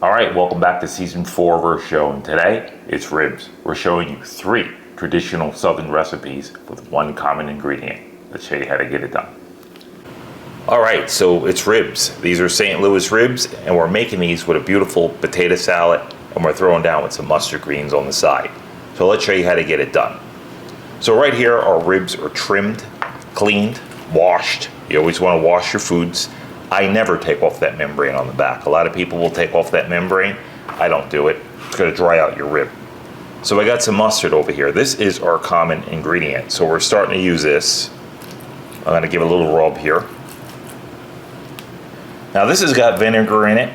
All right, welcome back to season 4 of our show, and today it's ribs. We're showing you 3 traditional Southern recipes with one common ingredient. Let's show you how to get it done. All right, so it's ribs. These are St. Louis ribs, and we're making these with a beautiful potato salad, and we're throwing down with some mustard greens on the side. So let's show you how to get it done. So right here, our ribs are trimmed, cleaned, washed. You always want to wash your foods. I never take off that membrane on the back. A lot of people will take off that membrane. I don't do it. It's going to dry out your rib. So I got some mustard over here. This is our common ingredient. So we're starting to use this. I'm going to give it a little rub here. Now this has got vinegar in it,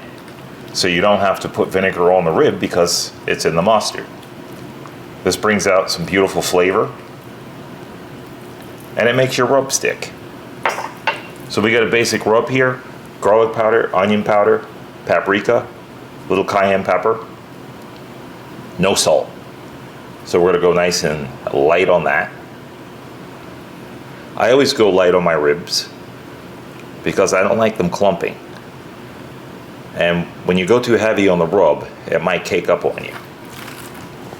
so you don't have to put vinegar on the rib because it's in the mustard. This brings out some beautiful flavor, and it makes your rub stick. So we got a basic rub here: garlic powder, onion powder, paprika, little cayenne pepper, no salt. So we're gonna go nice and light on that. I always go light on my ribs because I don't like them clumping. And when you go too heavy on the rub, it might cake up on you.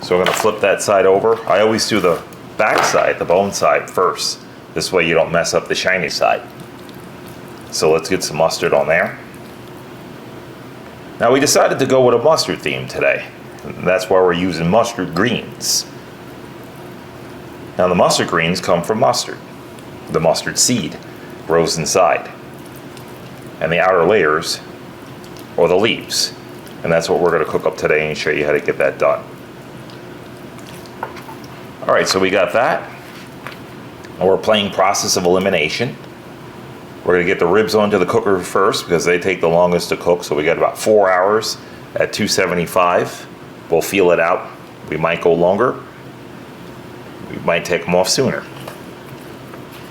So we're gonna flip that side over. I always do the back side, the bone side first. This way you don't mess up the shiny side. So let's get some mustard on there. Now we decided to go with a mustard theme today. And that's why we're using mustard greens. Now the mustard greens come from mustard. The mustard seed grows inside. And the outer layers are the leaves. And that's what we're going to cook up today and show you how to get that done. All right, so we got that. And we're playing process of elimination. We're going to get the ribs onto the cooker first because they take the longest to cook. So we got about 4 hours at 275. We'll feel it out. We might go longer. We might take them off sooner.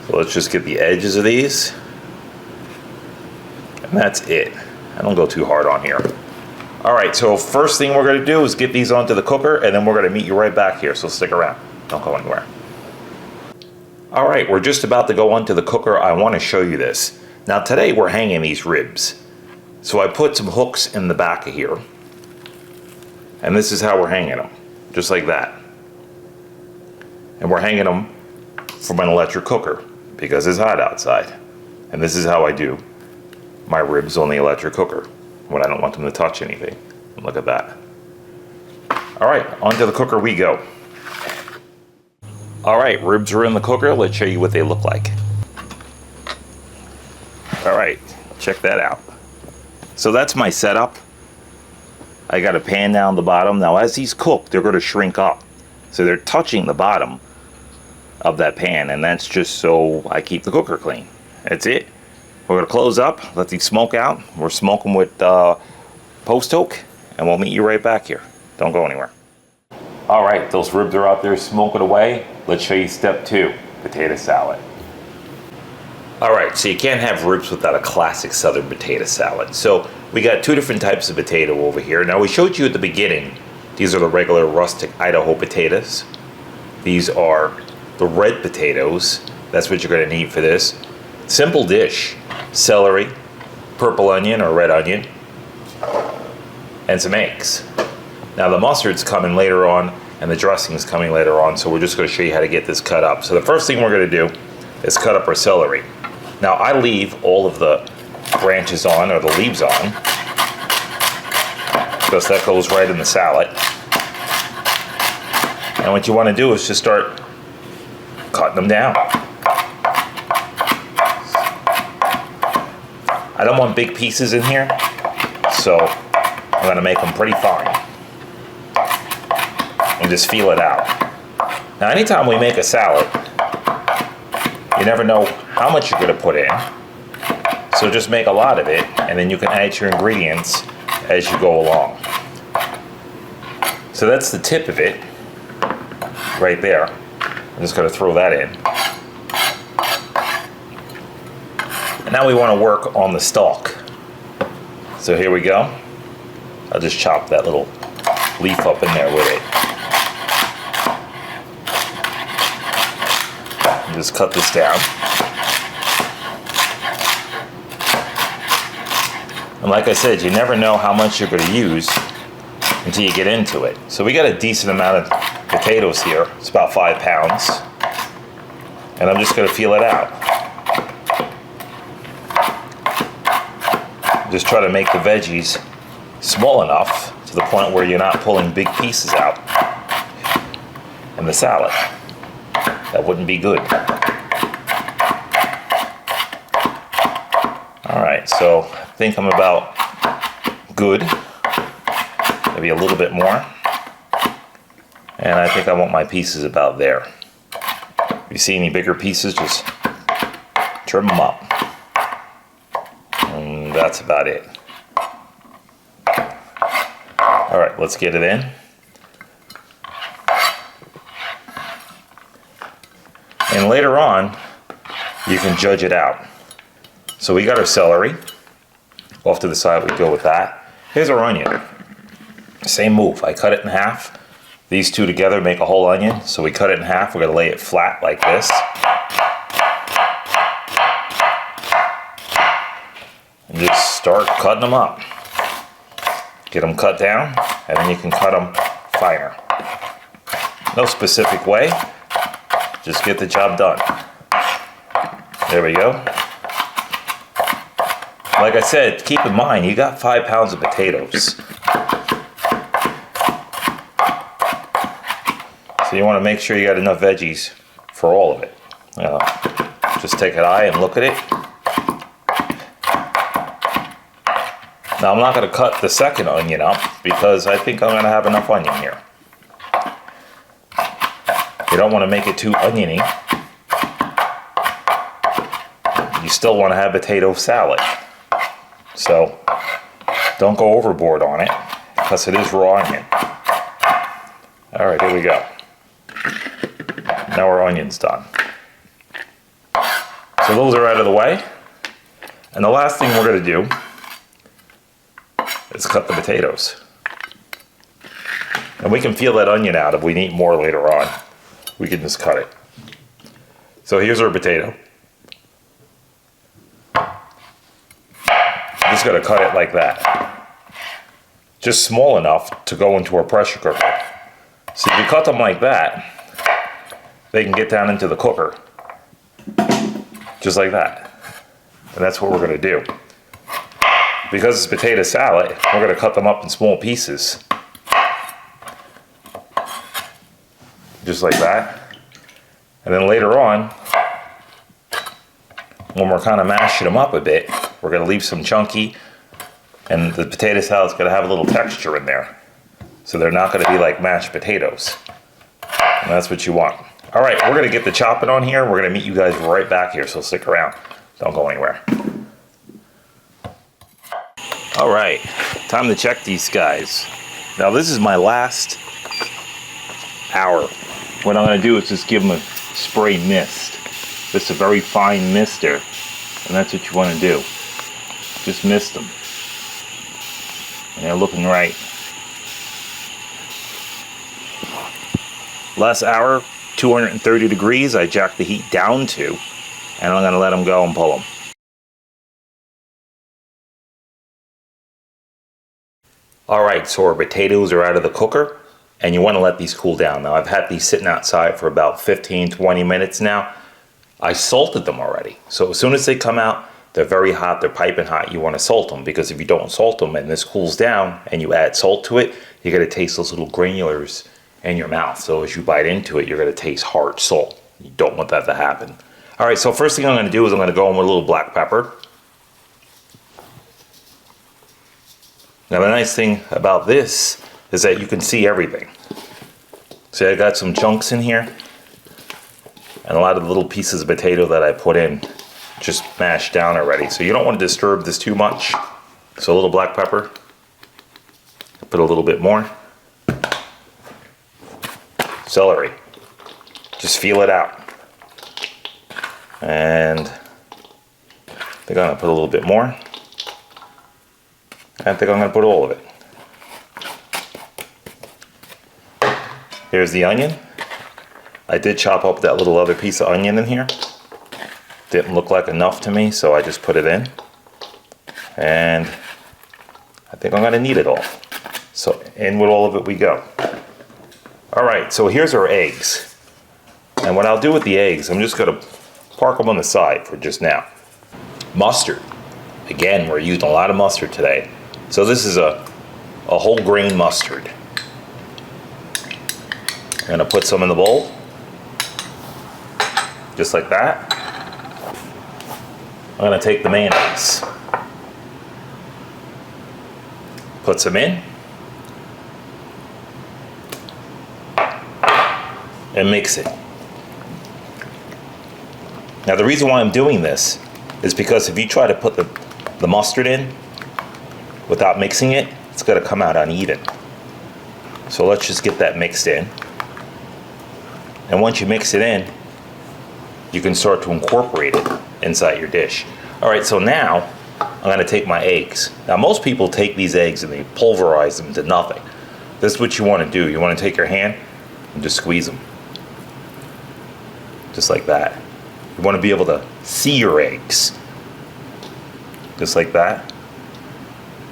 So let's just get the edges of these. And that's it. I don't go too hard on here. All right, so first thing we're going to do is get these onto the cooker, and then we're going to meet you right back here. So stick around. Don't go anywhere. All right, we're just about to go onto the cooker. I want to show you this. Now today we're hanging these ribs. So I put some hooks in the back of here. And this is how we're hanging them, just like that. And we're hanging them from an electric cooker because it's hot outside. And this is how I do my ribs on the electric cooker when I don't want them to touch anything. Look at that. All right, onto the cooker we go. All right, ribs are in the cooker. Let's show you what they look like. All right, check that out. So that's my setup. I got a pan down the bottom. Now as these cook, they're going to shrink up. So they're touching the bottom of that pan, and that's just so I keep the cooker clean. That's it. We're going to close up, let these smoke out. We're smoking with post oak, and we'll meet you right back here. Don't go anywhere. All right, those ribs are out there smoking away. Let's show you step 2, potato salad. All right, so you can't have ribs without a classic Southern potato salad. So we got 2 different types of potato over here. Now we showed you at the beginning, these are the regular rustic Idaho potatoes. These are the red potatoes. That's what you're gonna need for this. Simple dish: celery, purple onion or red onion, and some eggs. Now the mustard's coming later on, and the dressing's coming later on, so we're just going to show you how to get this cut up. So the first thing we're going to do is cut up our celery. Now I leave all of the branches on, or the leaves on, because that goes right in the salad. And what you want to do is just start cutting them down. I don't want big pieces in here, so I'm going to make them pretty fine. And just feel it out. Now anytime we make a salad, you never know how much you're going to put in. So just make a lot of it, and then you can add your ingredients as you go along. So that's the tip of it, right there. I'm just going to throw that in. And now we want to work on the stalk. So here we go. I'll just chop that little leaf up in there with it. And just cut this down. And like I said, you never know how much you're going to use until you get into it. So we got a decent amount of potatoes here. It's about 5 pounds. And I'm just going to feel it out. Just try to make the veggies small enough to the point where you're not pulling big pieces out in the salad. That wouldn't be good. Alright, so I think I'm about good. Maybe a little bit more. And I think I want my pieces about there. If you see any bigger pieces, just trim them up. And that's about it. Alright, let's get it in. And later on, you can judge it out. So we got our celery. Off to the side, we go with that. Here's our onion. Same move. I cut it in half. These two together make a whole onion. So we cut it in half. We're going to lay it flat like this. And just start cutting them up. Get them cut down, and then you can cut them finer. No specific way. Just get the job done. There we go. Like I said, keep in mind, you got 5 pounds of potatoes. So you want to make sure you got enough veggies for all of it. Just take an eye and look at it. Now I'm not going to cut the second onion up because I think I'm going to have enough onion here. You don't want to make it too oniony. You still want to have potato salad. So don't go overboard on it because it is raw onion. Alright, here we go. Now our onion's done. So those are out of the way. And the last thing we're going to do is cut the potatoes. And we can peel that onion out if we need more later on. We can just cut it. So here's our potato. Just got to cut it like that. Just small enough to go into our pressure cooker. So if you cut them like that, they can get down into the cooker. Just like that. And that's what we're going to do. Because it's potato salad, we're going to cut them up in small pieces. Just like that. And then later on, when we're kind of mashing them up a bit, we're going to leave some chunky, and the potato salad's going to have a little texture in there. So they're not going to be like mashed potatoes. And that's what you want. All right, we're going to get the chopping on here. We're going to meet you guys right back here, so stick around. Don't go anywhere. All right, time to check these guys. Now this is my last hour. What I'm going to do is just give them a spray mist. Just a very fine mister, and that's what you want to do. Just mist them. And they're looking right. Last hour, 230 degrees, I jacked the heat down to, and I'm going to let them go and pull them. Alright, so our potatoes are out of the cooker, and you want to let these cool down. Now I've had these sitting outside for about 15-20 minutes now. I salted them already. So as soon as they come out, they're very hot, they're piping hot. You want to salt them, because if you don't salt them and this cools down and you add salt to it, you're going to taste those little granulars in your mouth. So as you bite into it, you're going to taste hard salt. You don't want that to happen. Alright, so first thing I'm going to do is I'm going to go in with a little black pepper. Now the nice thing about this is that you can see everything. See, I got some chunks in here, and a lot of the little pieces of potato that I put in just mashed down already. So you don't want to disturb this too much. So a little black pepper. Put a little bit more. Celery. Just feel it out. And I think I'm going to put a little bit more. I think I'm going to put all of it. Here's the onion. I did chop up that little other piece of onion in here. Didn't look like enough to me, so I just put it in. And I think I'm gonna need it all. So in with all of it we go. All right, so here's our eggs. And what I'll do with the eggs, I'm just gonna park them on the side for just now. Mustard. Again, we're using a lot of mustard today. So this is a whole grain mustard. I'm gonna put some in the bowl. Just like that. I'm gonna take the mayonnaise. Put some in. And mix it. Now the reason why I'm doing this is because if you try to put the mustard in without mixing it, it's gonna come out uneven. So let's just get that mixed in. And once you mix it in, you can start to incorporate it inside your dish. All right, so now I'm gonna take my eggs. Now most people take these eggs and they pulverize them to nothing. This is what you wanna do. You wanna take your hand and just squeeze them. Just like that. You wanna be able to see your eggs. Just like that.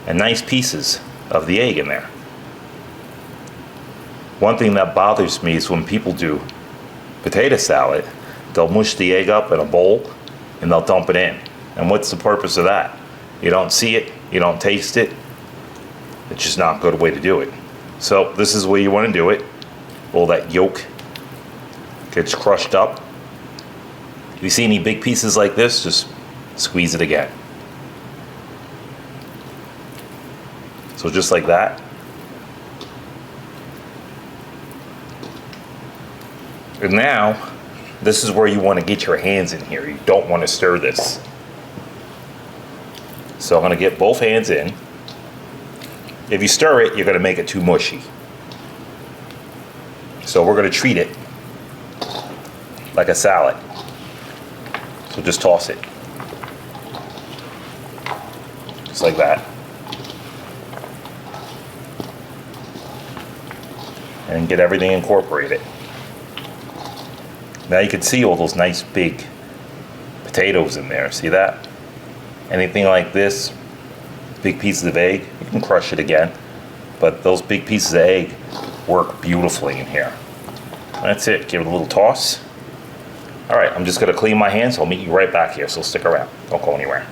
And nice pieces of the egg in there. One thing that bothers me is when people do potato salad, they'll mush the egg up in a bowl and they'll dump it in. And what's the purpose of that? You don't see it, you don't taste it. It's just not a good way to do it. So this is where you want to do it. All that yolk gets crushed up. If you see any big pieces like this, just squeeze it again. So just like that. And now, this is where you want to get your hands in here. You don't want to stir this. So I'm going to get both hands in. If you stir it, you're going to make it too mushy. So we're going to treat it like a salad. So just toss it. Just like that. And get everything incorporated. Now you can see all those nice big potatoes in there. See that? Anything like this, big pieces of egg, you can crush it again. But those big pieces of egg work beautifully in here. That's it. Give it a little toss. All right, I'm just gonna clean my hands. I'll meet you right back here, so stick around. Don't go anywhere.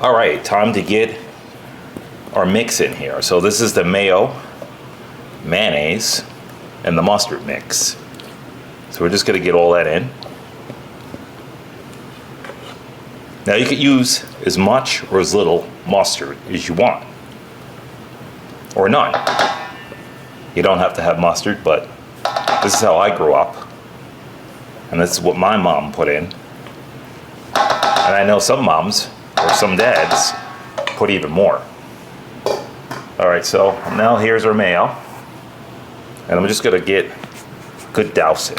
All right, time to get our mix in here. So this is the mayo, mayonnaise, and the mustard mix. So we're just gonna get all that in. Now you could use as much or as little mustard as you want, or none. You don't have to have mustard, but this is how I grew up. And this is what my mom put in. And I know some moms, or some dads, put even more. All right, so now here's our mayo. And I'm just gonna get good dousing.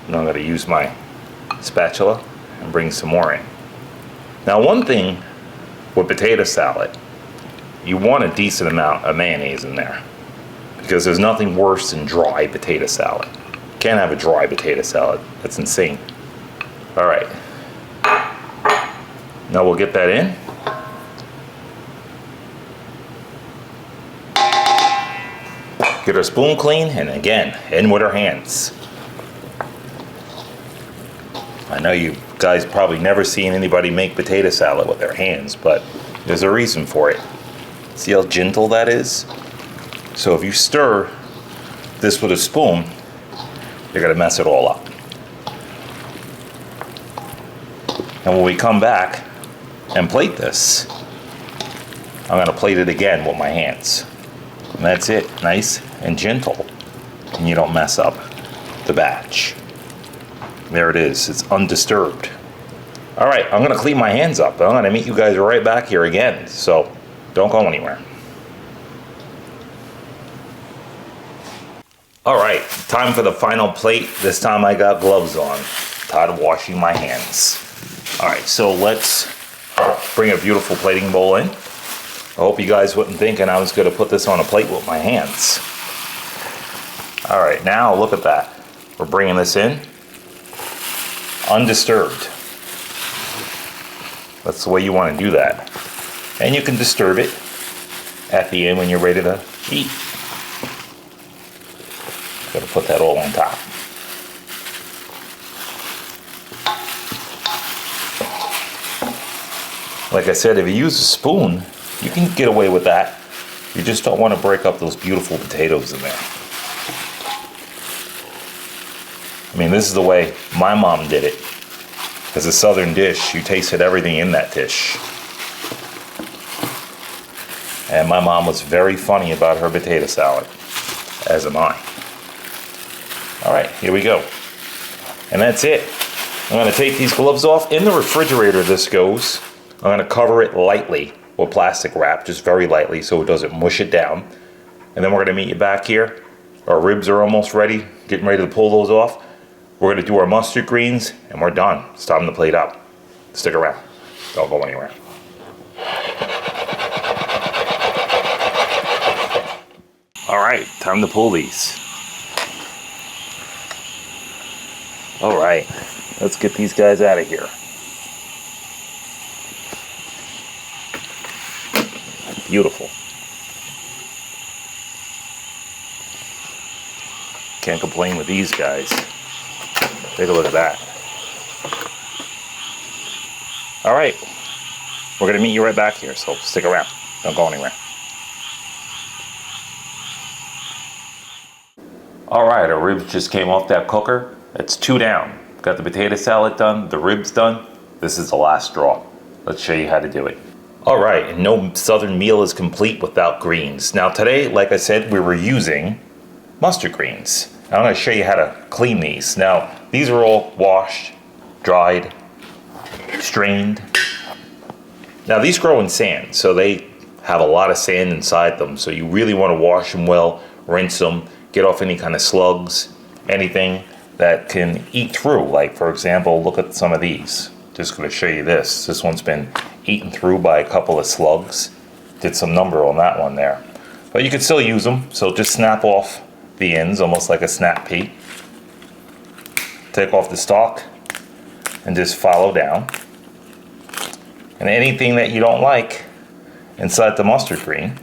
And I'm gonna use my spatula and bring some more in. Now one thing with potato salad, you want a decent amount of mayonnaise in there, because there's nothing worse than dry potato salad. You can't have a dry potato salad, that's insane. All right, now we'll get that in. Get our spoon clean, and again, in with our hands. I know you guys probably never seen anybody make potato salad with their hands, but there's a reason for it. See how gentle that is? So if you stir this with a spoon, you're gonna mess it all up. And when we come back and plate this, I'm gonna plate it again with my hands. And that's it, nice and gentle, and you don't mess up the batch. There it is, it's undisturbed. All right, I'm gonna clean my hands up. I'm gonna meet you guys right back here again, so don't go anywhere. All right, time for the final plate. This time I got gloves on. Tired of washing my hands. All right, so let's bring a beautiful plating bowl in. I hope you guys wouldn't thinking I was gonna put this on a plate with my hands. All right, now look at that. We're bringing this in undisturbed. That's the way you want to do that. And you can disturb it at the end when you're ready to eat. Gotta put that all on top. Like I said, if you use a spoon, you can get away with that. You just don't want to break up those beautiful potatoes in there. I mean, this is the way my mom did it. As a southern dish, you tasted everything in that dish. And my mom was very funny about her potato salad, as am I. All right, here we go. And that's it. I'm gonna take these gloves off. In the refrigerator this goes. I'm gonna cover it lightly with plastic wrap, just very lightly so it doesn't mush it down. And then we're gonna meet you back here. Our ribs are almost ready, getting ready to pull those off. We're gonna do our mustard greens and we're done. It's time to plate up. Stick around, don't go anywhere. All right, time to pull these. All right, let's get these guys out of here. Beautiful. Can't complain with these guys. Take a look at that. All right, we're gonna meet you right back here, so stick around. Don't go anywhere. All right, our ribs just came off that cooker. It's 2 down. Got the potato salad done, the ribs done. This is the last straw. Let's show you how to do it. All right, and no southern meal is complete without greens. Now today, like I said, we were using mustard greens. I'm gonna show you how to clean these. Now, these are all washed, dried, strained. Now these grow in sand, so they have a lot of sand inside them. So you really wanna wash them well, rinse them, get off any kind of slugs, anything that can eat through. Like for example, look at some of these. Just gonna show you this. This one's been eaten through by a couple of slugs. Did some number on that one there. But you can still use them, so just snap off the ends, almost like a snap pea. Take off the stalk and just follow down. And anything that you don't like inside the mustard green,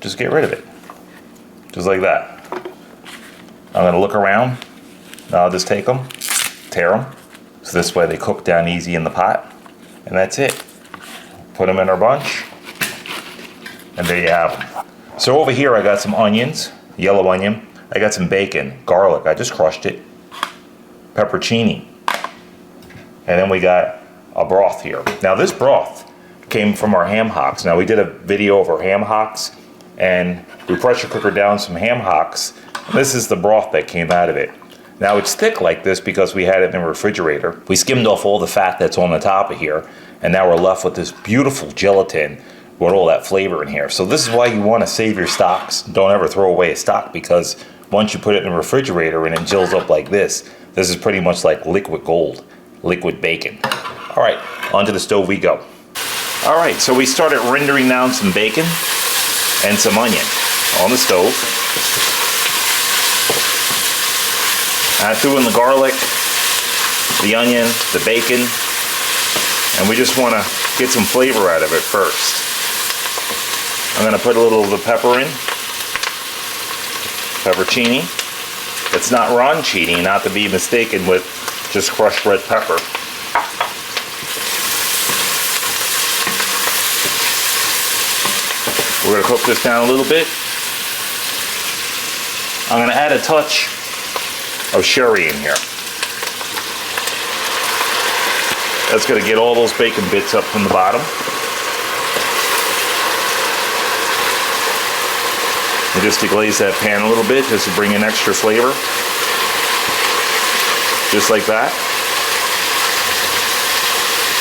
just get rid of it. Just like that. I'm gonna look around. Now I'll just take them, tear them. So this way they cook down easy in the pot. And that's it. Put them in our bunch. And there you have them. So over here I got some onions, yellow onion. I got some bacon, garlic, I just crushed it. Pepperoncini. And then we got a broth here. Now this broth came from our ham hocks. Now we did a video of our ham hocks and we pressure cooker down some ham hocks. This is the broth that came out of it. Now it's thick like this because we had it in the refrigerator. We skimmed off all the fat that's on the top of here, and now we're left with this beautiful gelatin with all that flavor in here. So this is why you want to save your stocks. Don't ever throw away a stock, because once you put it in the refrigerator and it gels up like this is pretty much like liquid gold, liquid bacon. All right, onto the stove we go. All right, so we started rendering down some bacon and some onion on the stove. I threw in the garlic, the onion, the bacon, and we just want to get some flavor out of it first. I'm going to put a little of the pepper in, pepperoncini. It's not roncini, not to be mistaken with just crushed red pepper. We're going to cook this down a little bit. I'm going to add a touch of sherry in here. That's going to get all those bacon bits up from the bottom. And just to glaze that pan a little bit, just to bring in extra flavor. Just like that.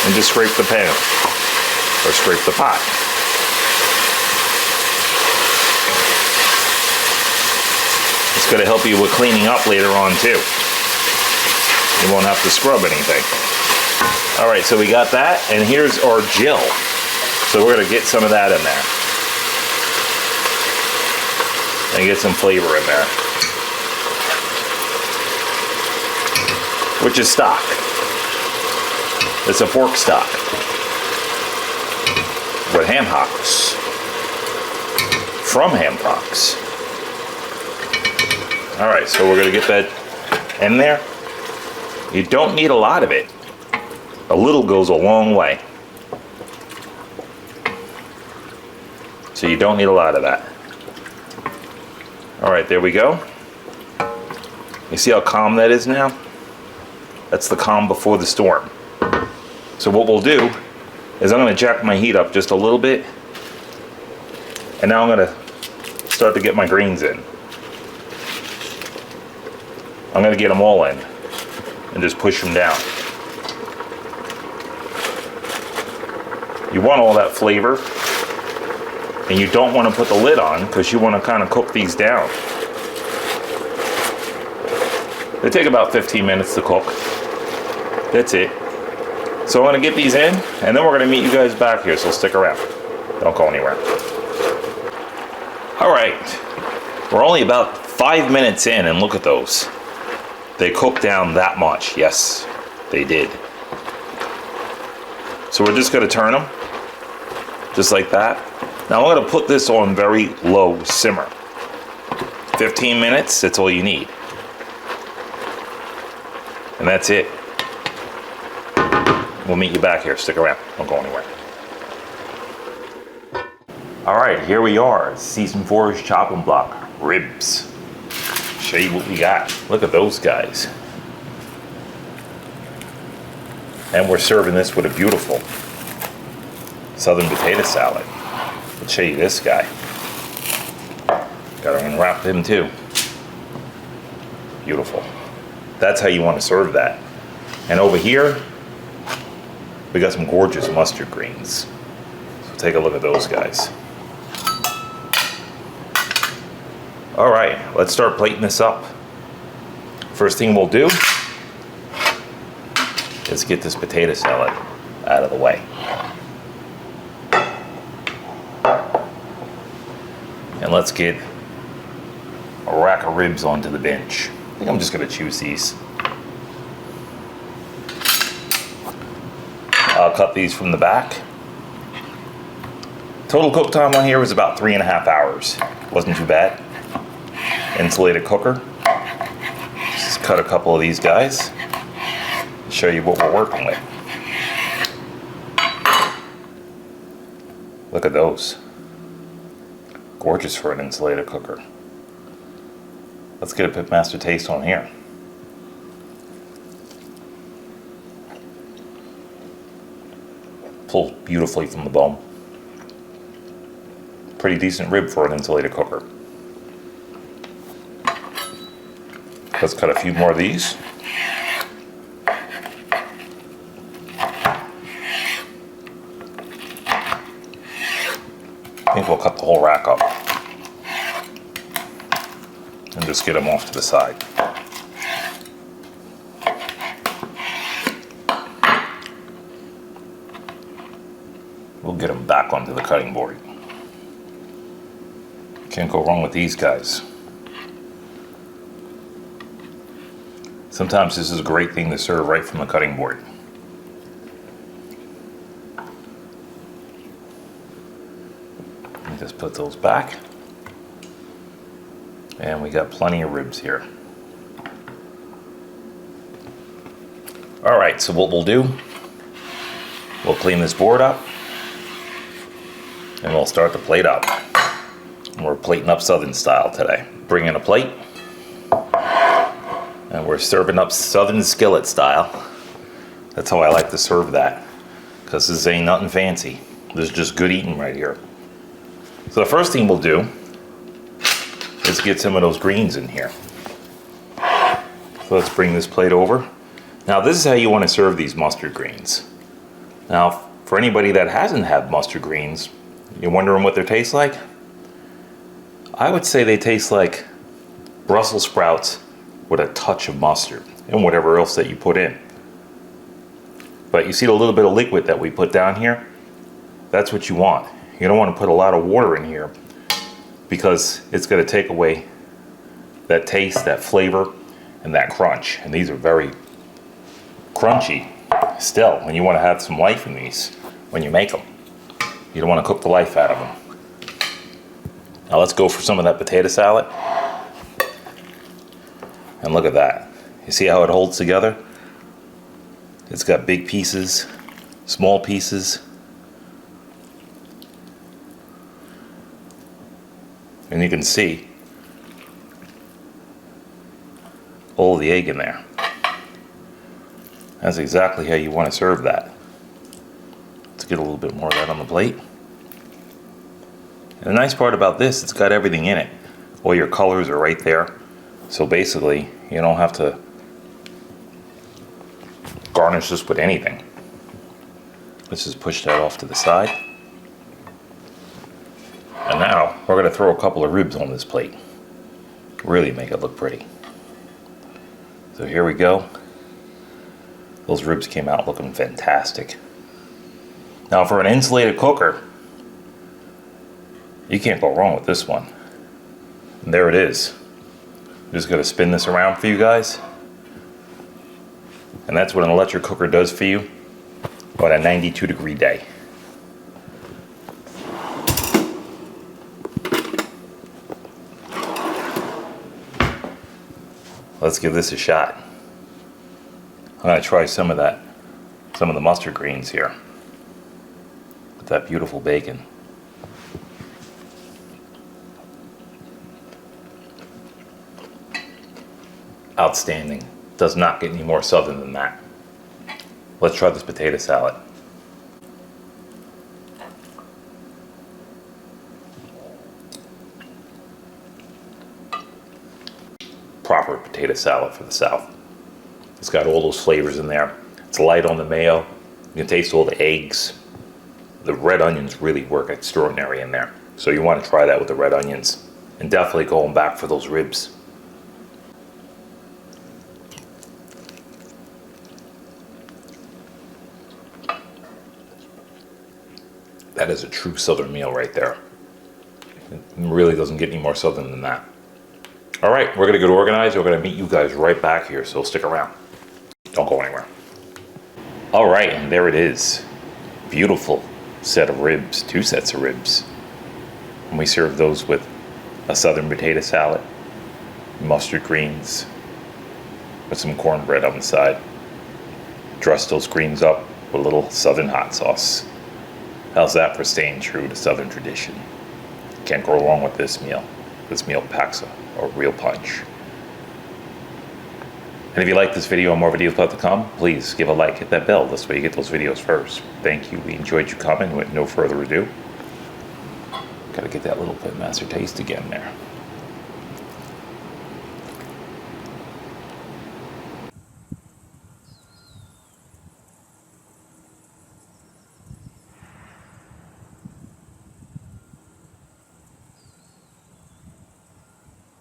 And just scrape the pan, or scrape the pot. It's going to help you with cleaning up later on too. You won't have to scrub anything. All right, so we got that, and here's our gel. So we're going to get some of that in there. And get some flavor in there. Which is stock. It's a pork stock with ham hocks from Ham Hocks. All right, so we're gonna get that in there. You don't need a lot of it. A little goes a long way. So you don't need a lot of that. All right, there we go. You see how calm that is now? That's the calm before the storm. So what we'll do is I'm gonna jack my heat up just a little bit, and now I'm gonna start to get my greens in. I'm gonna get them all in and just push them down. You want all that flavor, and you don't want to put the lid on because you want to kind of cook these down. They take about 15 minutes to cook. That's it. So I'm gonna get these in, and then we're gonna meet you guys back here, so stick around. Don't go anywhere. All right, we're only about 5 minutes in, and look at those. They cooked down that much. Yes, they did. So we're just gonna turn them, just like that. Now I'm gonna put this on very low simmer. 15 minutes, that's all you need. And that's it. We'll meet you back here. Stick around. Don't go anywhere. All right, here we are. Season 4's chopping block. Ribs. Show you what we got. Look at those guys. And we're serving this with a beautiful southern potato salad. Let's show you this guy. Gotta unwrap him too. Beautiful. That's how you want to serve that. And over here, we got some gorgeous mustard greens. So take a look at those guys. All right, let's start plating this up. First thing we'll do is get this potato salad out of the way. And let's get a rack of ribs onto the bench. I think I'm just gonna choose these. I'll cut these from the back. Total cook time on here was about 3.5 hours. Wasn't too bad. Insulated cooker. Just cut a couple of these guys. Show you what we're working with. Look at those. Gorgeous for an insulated cooker. Let's get a Pitmaster taste on here. Pulls beautifully from the bone. Pretty decent rib for an insulated cooker. Let's cut a few more of these. I think we'll cut the whole rack up and just get them off to the side. We'll get them back onto the cutting board. Can't go wrong with these guys. Sometimes this is a great thing to serve right from the cutting board. Let me just put those back. And we got plenty of ribs here. All right, so what we'll do, we'll clean this board up and we'll start to plate up. We're plating up Southern style today. Bring in a plate and we're serving up Southern skillet style. That's how I like to serve that, because this ain't nothing fancy. This is just good eating right here. So the first thing we'll do is get some of those greens in here. So let's bring this plate over. Now this is how you want to serve these mustard greens. Now for anybody that hasn't had mustard greens, you're wondering what they taste like? I would say they taste like Brussels sprouts with a touch of mustard and whatever else that you put in. But you see the little bit of liquid that we put down here? That's what you want. You don't want to put a lot of water in here because it's going to take away that taste, that flavor, and that crunch. And these are very crunchy. still, when you want to have some life in these, when you make them, you don't want to cook the life out of them. Now let's go for some of that potato salad. And look at that. You see how it holds together? It's got big pieces, small pieces. And you can see all the egg in there. That's exactly how you want to serve that. Let's get a little bit more of that on the plate. And the nice part about this, it's got everything in it. All your colors are right there. So basically, you don't have to garnish this with anything. Let's just push that off to the side. And now we're going to throw a couple of ribs on this plate. Really make it look pretty. So here we go. Those ribs came out looking fantastic. Now for an insulated cooker, you can't go wrong with this one. And there it is. I'm just going to spin this around for you guys. And that's what an electric cooker does for you on a 92-degree day. Let's give this a shot. I'm going to try some of the mustard greens here with that beautiful bacon. Outstanding. Does not get any more southern than that. Let's try this potato salad. Proper potato salad for the South. It's got all those flavors in there. It's light on the mayo. You can taste all the eggs. The red onions really work extraordinary in there. So you want to try that with the red onions. And definitely going back for those ribs. That is a true Southern meal right there. It really doesn't get any more Southern than that. All right, we're gonna get organized. We're gonna meet you guys right back here, so stick around. Don't go anywhere. All right, and there it is. Beautiful set of ribs, 2 sets of ribs. And we serve those with a Southern potato salad, mustard greens, with some cornbread on the side. Dress those greens up with a little Southern hot sauce. How's that for staying true to Southern tradition? Can't go wrong with this meal. This meal packs a real punch. And if you like this video and more videos about to come, please give a like, hit that bell. This way you get those videos first. Thank you. We enjoyed you coming. With no further ado, gotta get that little Pitmaster taste again there.